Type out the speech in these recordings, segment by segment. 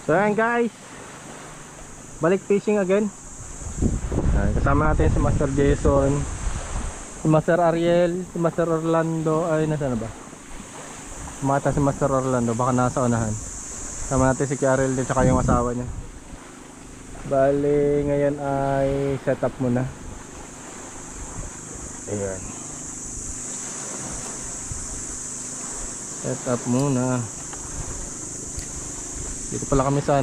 So ayan guys, balik fishing again. Kasama natin si Master Jason, si Master Ariel, si Master Orlando. Ay, nasaan na ba? Mata si Master Orlando, baka nasa unahan. Kasama natin si Ariel din, tsaka yung asawa niya. Bali, ngayon ay setup muna. Ayan, setup muna. Dito pala kami sa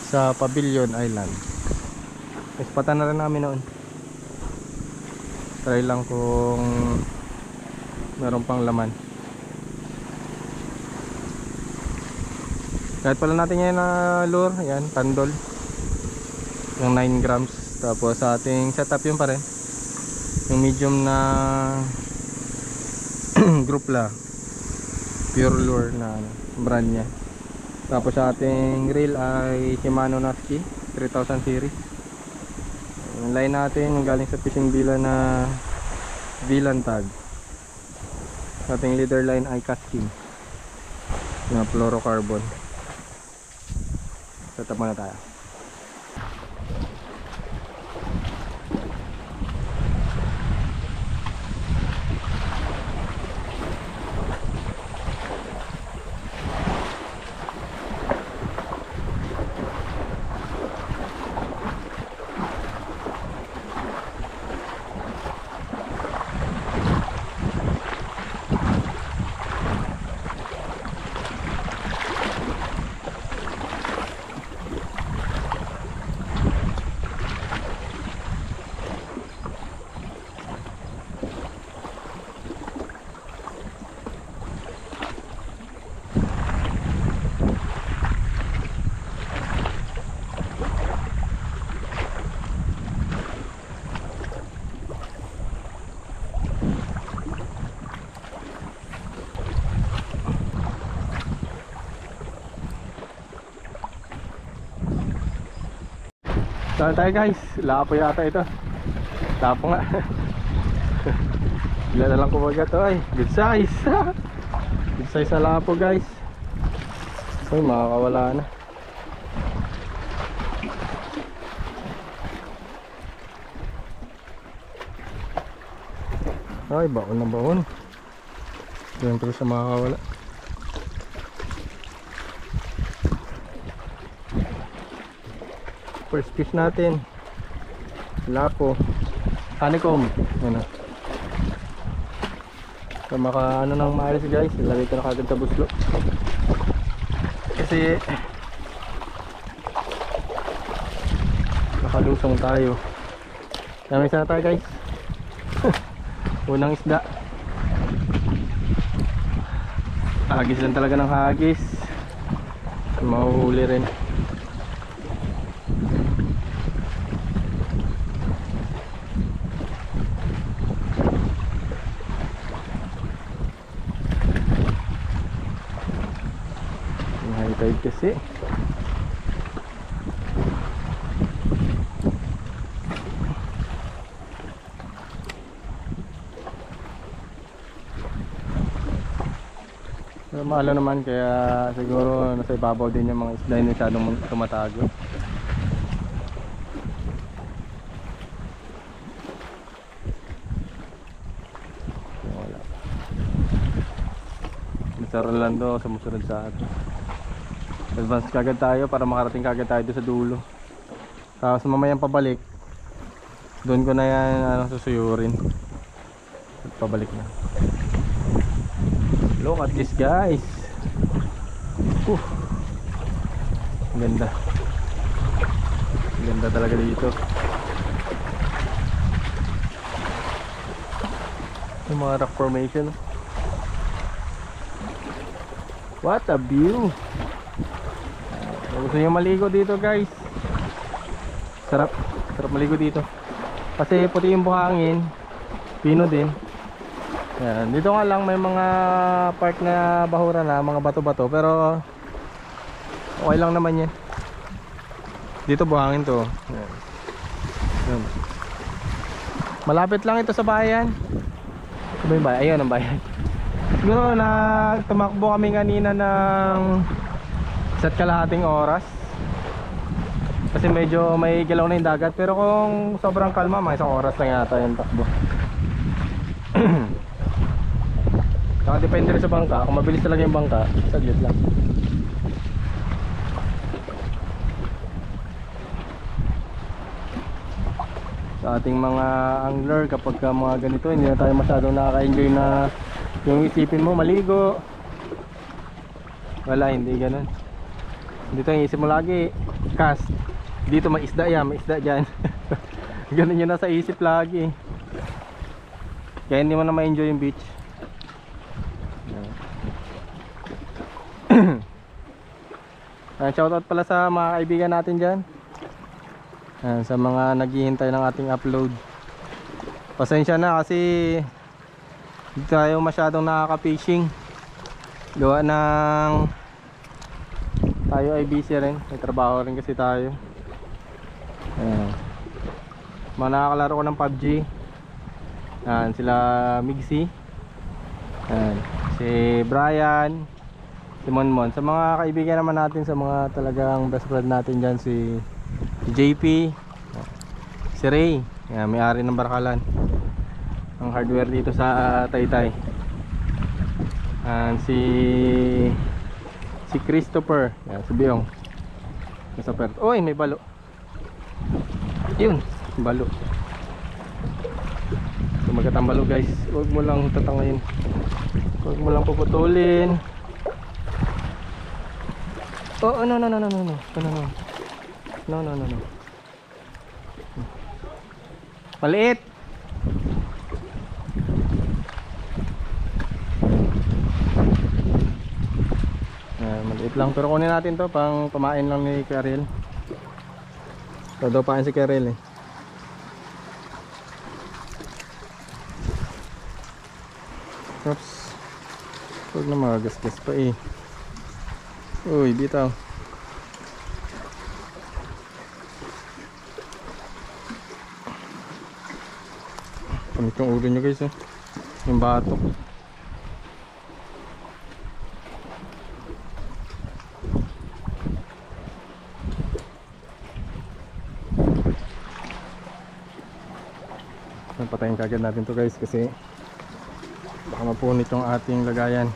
sa Pavilion Island. Ispatan na rin namin noon. Try lang kung meron pang laman. Kahit pala natin yan na lure, yan, tandol. Yung 9 grams. Tapos sa ating setup yun pa rin. Yung medium na group la. Pure lure na brand nya. Tapos sa ating reel ay Shimano Naski 3000 series. Yung line natin yung galing sa fishing villa na Villan tag. Sa ating leader line ay Casking na fluorocarbon. Setup muna tayo. Saan tayo guys? Lapo yata ito. Lapo nga. Bila na lang kumaga to ay. Good size. Good size na lapo guys. Ay, makakawala na. Ay, baon na baon. Diyan pero sa makakawala. First fish natin, lapo, honeycomb. Ano, so maka ano nang maalis guys, ilagay ko na kagad sa buslo kasi nakalusong tayo. Namin sana tayo guys. Unang isda, hagis lang talaga ng hagis, mahuhuli rin. Tide kasi malo naman, kaya siguro nasa ibabaw din yung mga isda, hindi masyadong tumatago. Wala. Mr. Orlando sumusunod sa atin. Advance kagad tayo para makarating kagad tayo doon sa dulo. Tapos mamayang pabalik, doon ko na yan susuyurin at pabalik na. Look at this guys. Ganda. Ganda talaga dito. Yung mga rock formation. What a view. Gusto nyo maligo dito guys, sarap maligo dito kasi puti yung buhangin, pino din. Yan. Dito nga lang may mga part na bahura na, mga bato-bato, pero okay lang naman yan. Dito buhangin to. Yan. Yan. Malapit lang ito sa bayan. Ano yung bayan? Ayun ang bayan. Siguro na tumakbo kami kanina ng isa't kalahating oras. Kasi medyo may galaw na yung dagat. Pero kung sobrang kalma, mga isang oras lang yata yung takbo. Saka depende rin sa bangka. Kung mabilis talaga yung bangka, saglit lang. Sa ating mga angler, kapag mga ganito, hindi na tayo masyadong nakaka-enjoy na yung isipin mo maligo. Wala, hindi ganun. Dito yung isip mo lagi, cast. Dito may isda yan, may isda dyan. Ganun yun nasa isip lagi. Kaya hindi mo na ma-enjoy yung beach. Shoutout pala sa mga kaibigan natin dyan. Sa mga naghihintay ng ating upload. Pasensya na kasi hindi tayo masyadong nakaka-fishing. Gawa ng tayo ay busy rin. May trabaho rin kasi tayo. Mga nakakalaro ko ng PUBG. Sila Migsi. Si Brian, si Monmon. Sa mga kaibigan naman natin, sa mga talagang best friend natin dyan, si JP, si Ray, may-ari ng Barkalan, ang hardware dito sa Taytay. Si Christopher, si Biong nasa Perth. Uy, may balo. Yun, balo. So magkatambalo guys, huwag mo lang tatangayin, huwag mo lang puputulin. Oh, no. Maliit. Maliit lang, pero kunin natin to pang pamain lang ni Karel. Todo pain si Karel eh. Oops. Huwag na magagasgas pa eh. Uy, bitaw. Kamit yung ulo nyo guys eh. Yung batok. Patayin kagad natin to guys kasi baka mapunit yung ating lagayan.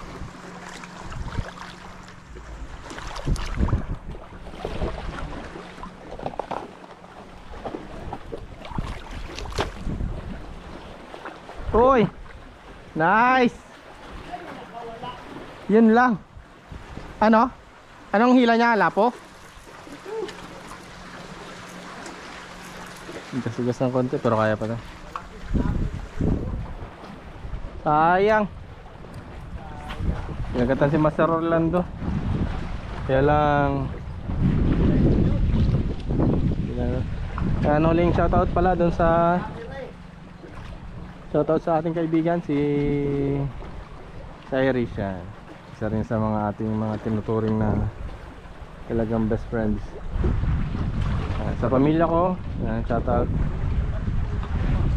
Uy! Nice! Yun lang. Ano? Anong hila niya? Lapo? Gas-gas ng konti pero kaya pa to. Sayang. Pinagatan si Master Orlando. Kaya lang ano lang, shoutout pala doon sa ating kaibigan si Irish yan. Isa rin sa mga ating mga tinuturing na talagang best friends. Sa pamilya ko, shoutout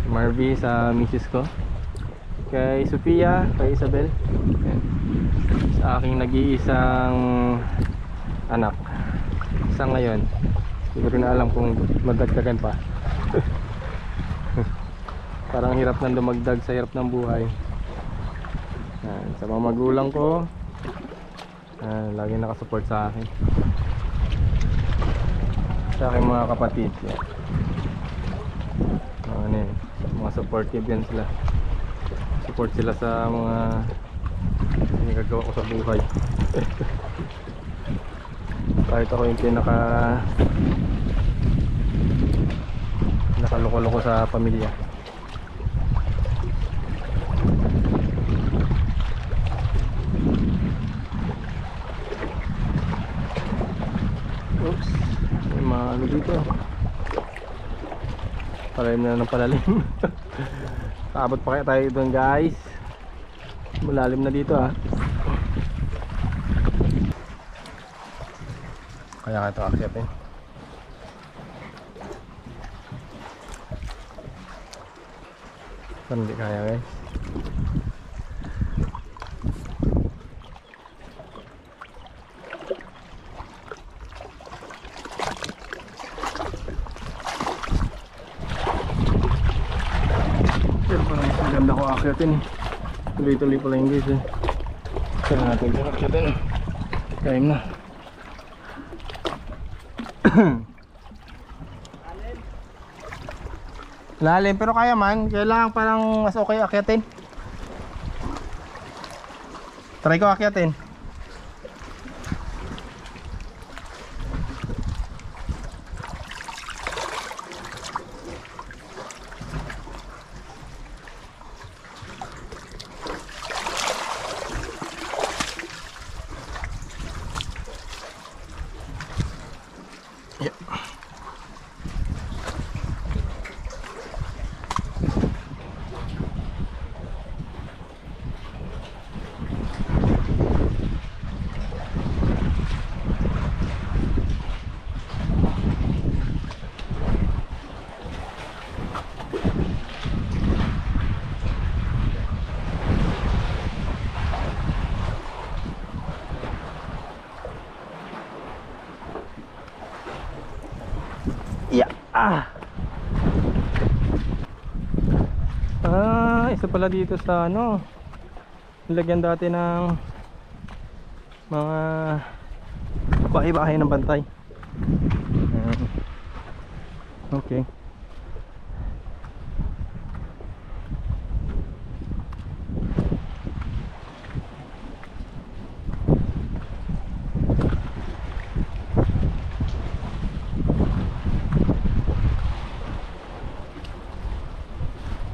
Marvy, sa misis ko, kay Sofia, kay Isabel, sa aking nag-iisang anak. Isa ngayon, hindi ko rin alam kung madagdagan pa. Parang hirap nang dumagdag sa hirap ng buhay. Sa mga magulang ko, lagi nakasupport sa akin, sa aking mga kapatid. Mga supportive yan sila. Support sila sa mga ginagawa ko sa buhay. Kahit ako yung nakaloko-loko sa pamilya. Oops, may mga ano dito. Palalim na ng palalim. Abot pa kaya tayo doon guys. Malalim na dito ah. Kaya ito akyat eh. Hindi kaya guys. makakyatin eh. Tuloy-tuloy pala yung guys eh. Kaya natin ito nakakyatin. Time na. Lalim pero kaya man. Kailangan parang mas okay akyatin. Try ko akyatin. Isa pala dito sa ano, nilagyan dati ng mga bahay-bahay ng bantay. Okay.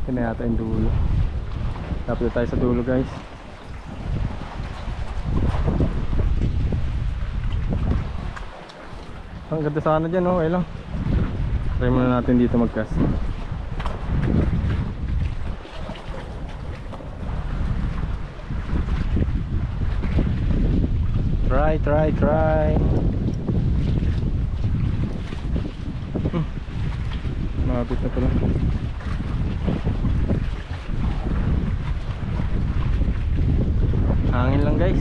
Ito na yata yung dulo. Tapos tayo sa dulo guys. Ang ganda sana dyan, okay lang. Try muna natin dito mag-cast. Try. Mabit na pala. Hangin lang guys.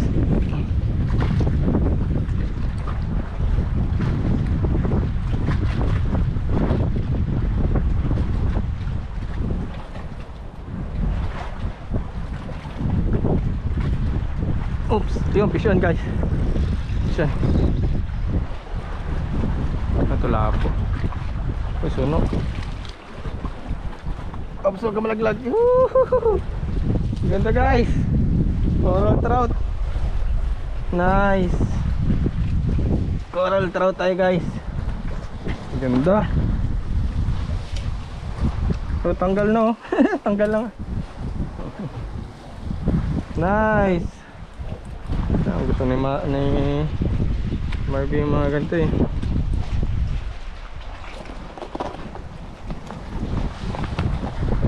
Oops, ito yung fish on guys. Fish on. Natulabo. Uy, suno. Oops, huwag ka malaglag. Ganda guys. Coral trout. Nice. Coral trout tayo guys. Ganda. Pero tanggal no. Tanggal lang. Nice. Ang gusto ni Marvin yung mga ganito eh.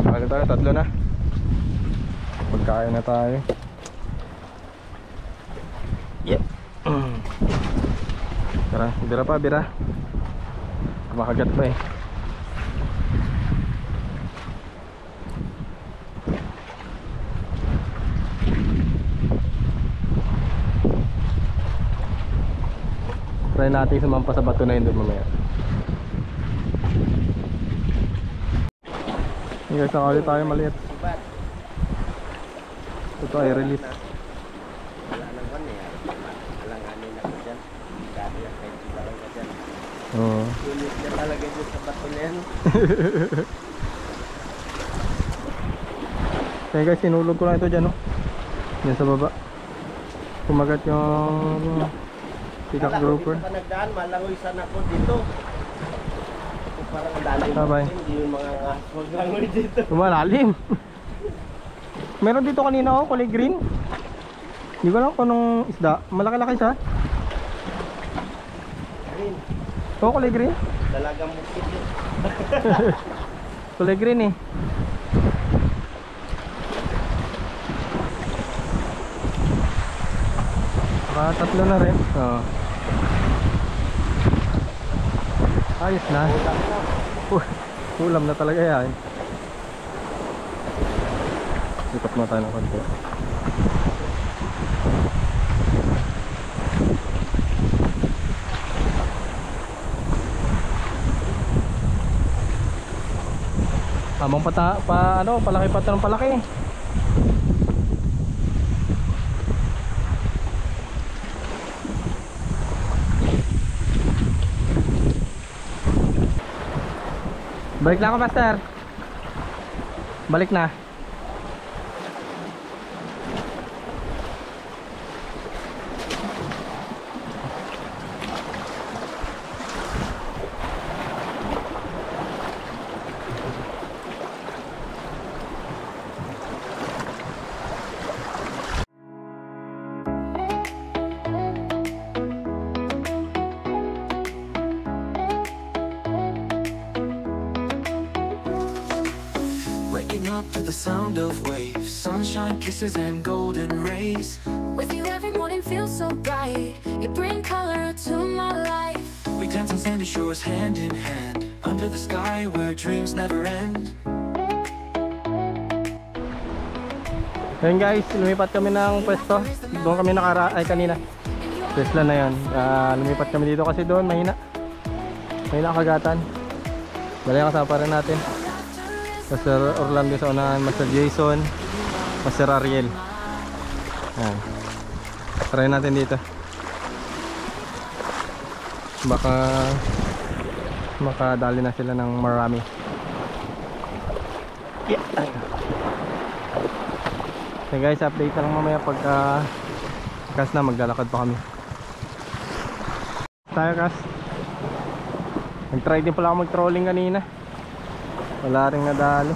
Ano tayo? Tatlo na. Pagkain na tayo. Yep. Tara, bira pa, bira. Kumakagat pa eh. Try natin sumampa sa bato na yun doon mamaya. Yung guys, nakali tayo maliit. Ito ay release. Oo. Sulit ka talaga dyan sa bato na yan. Kaya guys, sinulog ko lang ito dyan, no? Yan sa baba. Kumagat yung pikak grouper. Kala ko dito pa nagdaan, malangoy sana ako dito. Parang lalim. Hindi yung mga maglangoy dito. Malalim. Meron dito kanina oh, kulay green. Hindi ko alam kung anong isda. Malaki-laki siya. Green. Oo, kulay green. Dalagang bukid yun. Kulay green eh. Tatlo na rin. Oo. Ayos na. Ulam na talaga yan. Sikat mo tayo ng konti. Habang palaki pa ito ng palaki. Balik na ako, master. Balik na. Waking up to the sound of waves, sunshine, kisses, and golden rays. With you every morning feels so bright. You bring color to my life. We dance on sandy shores hand in hand, under the sky where dreams never end. Ayun guys, lumipat kami ng pwesto. Doon kami kanina. Tesla na yun. Lumipat kami dito kasi doon mahina ang kagatan. Dali ang kasama pa rin natin. Master Orlando sa unahan, Master Jason, Master Ariel. Ayan. Try natin dito. Baka makadali na sila ng marami. Yeah. So guys, update lang mamaya pagka kas na, maglalakad pa kami. Tayo kas. Nag-try din pala ako mag-trolling kanina. Wala rin nadalo.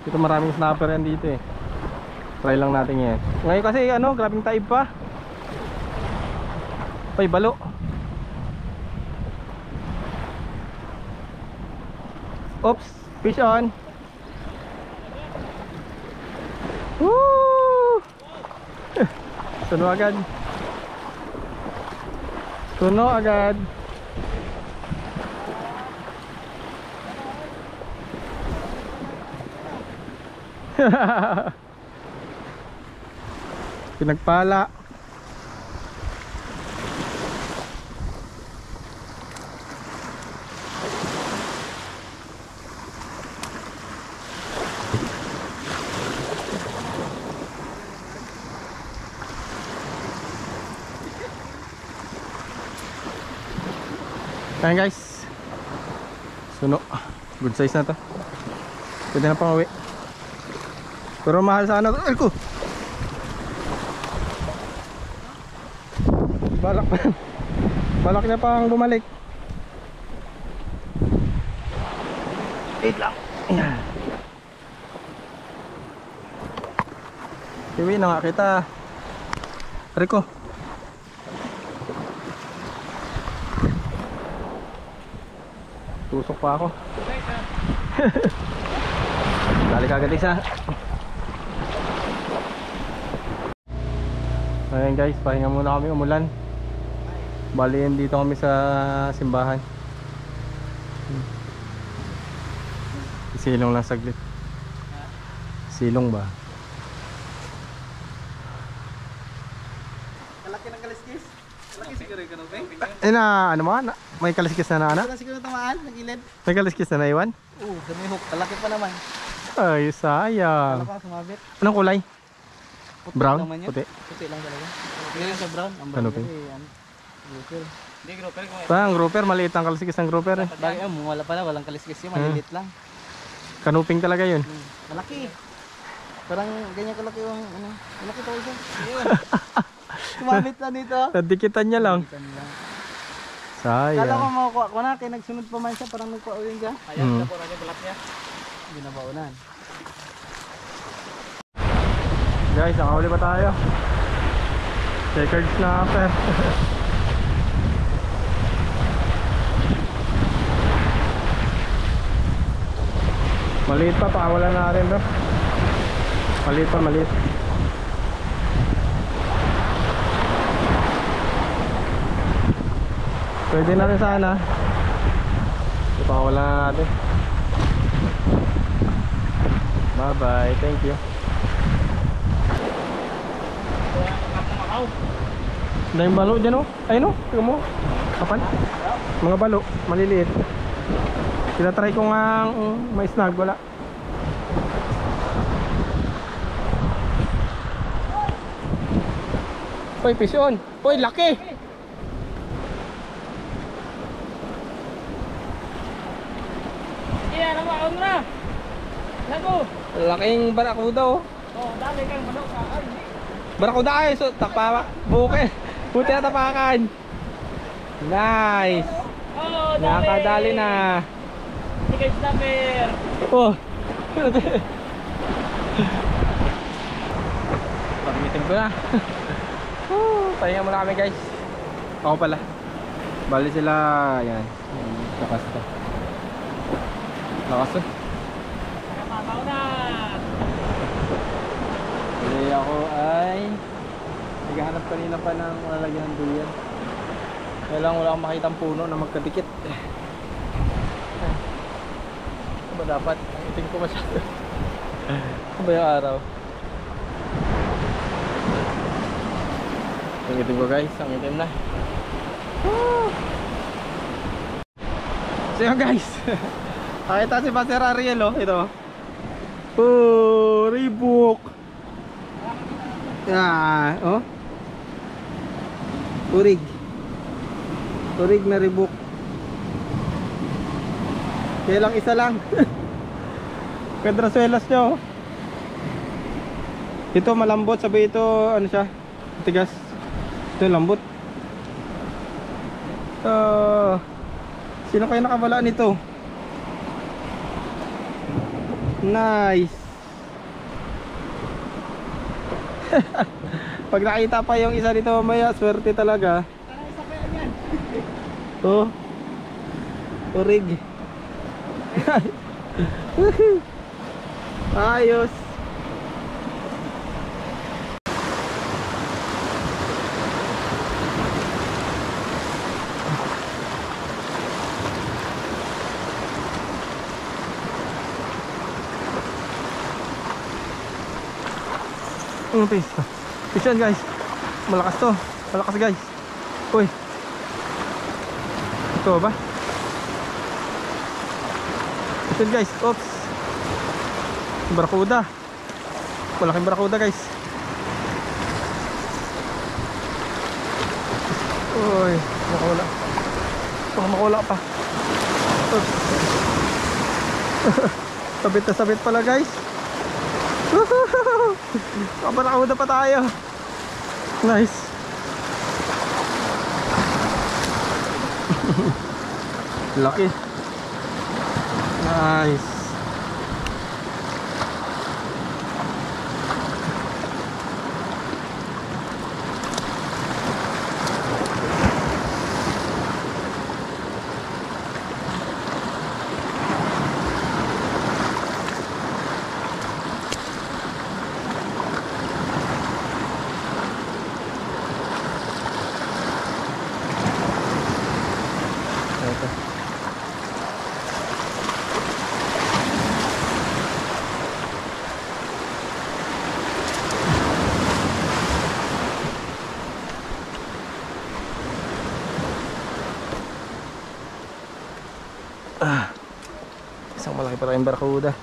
Dito maraming snapper yan dito eh. Try lang natin yan. Ngayon kasi ano, grabing taib pa. Pay balo. Oops, fish on. Woo! Tuno agad. Tuno agad. Pinagpala. Ayan guys, suno, good size na to. Pwede na pang uwi. Pero mahal sana to. Ay ko, balak niya pang bumalik. Wait lang. Ayan. Iwi na nga kita. Rico, tusok pa ako. Dali kagad isa. Ayan guys, pahinga muna kami, umulan. Bali dito kami sa simbahan. Silong lang saglit. Silong ba? Kalaki ng kaliskis. Kalaki siguro yung kanuping. Ano mo? May kaliskis na ana? Kalaki siguro tamaan, nagilid. May kaliskis na naiwan? Oo, sa may hook. Kalaki pa naman. Ay, sayang. Kala pa, sumabit. Anong kulay? Puti Brown? naman yun. Puti? Puti lang talaga. Ngayon sa brown. Ang brown Kanuping? kasi yan. Grouper. Hindi, grouper. Ang grouper, maliit ang kaliskis ng grouper eh. Bagay, wala pala, walang kaliskis yun. Malilit lang. Kanuping talaga yun. Malaki. Parang ganyan kalaki yung, ano, malaki pa isa. Ayun. Sumabit na dito. Nadikitan niya lang. Ganyan lang. Sayang. Kala ko makukuha ko na, kaya nagsunod pa man siya, parang nagpa-uwing ka. Ayan, na po rin balat niya. Hindi na baunan. Guys, nakahuli pa tayo. Checkered snapper. Maliit pa, pakawalan natin to. Maliit pa, maliit. Pwede na rin sana. Ipakawalan na natin. Bye bye, thank you. Dahil balo dyan oh. Ayun oh, tingnan mo. Kapan? Mga balo, maliliit. Tinatry ko nga may snag, wala. Uy, fish on. Uy, laki. Laking barakuda oh. Oh, dali kang manok. Ay, Barakuda ay, so tapawa. Buke. Buti na tapakan. Nice. oh, Nakadali na. Sige, snapper. Oh. Pagmitin ko na. Pahinga muna kami guys. Ako pala. Bali sila, yan. Lakas to. Lakas to. Kapakaw na. Hindi ako ay naghahanap kanina pa ng lalagyan ng duyan. Kaya lang wala akong makitang puno na magkadikit. Ano ba dapat? Iting ko masyado. Ano ba yung araw? Ang itim ko guys, ang itim na. So yun guys. Nakita si Master Ariel oh, ito. Oh, Reebok. Ah, oh. Turig. Turig na Reebok. Kaya lang isa lang. Kadraswelas niya oh. Ito malambot, sabi ito ano siya? Tigas. Ito lambot. Sino kayo nakawala nito? Nice. Pag nakita pa yung isa dito mamaya, swerte talaga. Oh. Turig. Ayos. Fish. Fish yan guys. Malakas to. Malakas guys. Uy. Ito ba? Fish yan guys. Oops. Barakuda. Malaking barakuda guys. Uy. Makula. Baka makula pa. Oops. Sabit na sabit pala guys. Barakuda pa tayo. Nice. Laki. Nice. Isang malaki pa rin barakuda.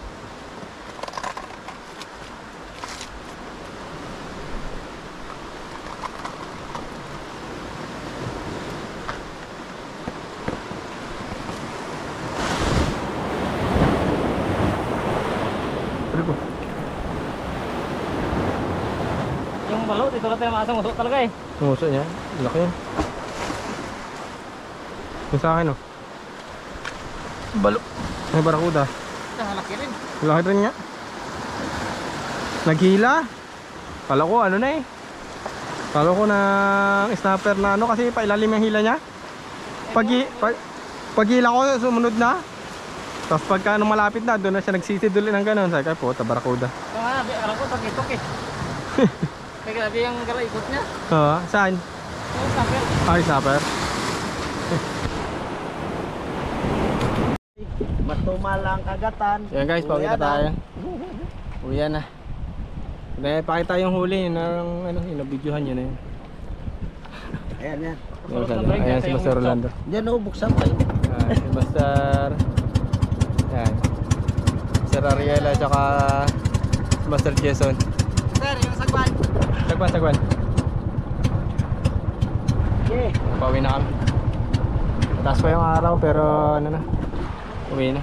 Yung balot, ito natin ang masang usok talaga eh. Muso niya, laki yun. Yung sa akin oh. Balo. May barakuda. Laki rin. Laki rin niya. Naghila. Kala ko ano na eh. Kala ko na snapper na ano kasi pailalim yung hila niya. Paghila ko sumunod na. Tapos pagka ano malapit na doon na siya nagsisiduli ng gano'n. Sabi ko po, barakuda. Ito nga, alam ko tok eh. Kaya grabe yung ikot niya. Oo, saan? Yung snapper. Ay, snapper. Matumalang kagatan. Yan guys, pauwi na tayo. Uwi na. Pakita yung huli yun ng ano, yung na-videohan yun na yun. Ayan yan. Ayan si Master Rolando. Diyan o, buksan pa yun. Si Master yan. Sir Ariela tsaka si Master Jason. Sir, yung sagwan. Sagwan. Okay. Pauwi na kami. Taas pa yung araw pero ano na. Uwi na.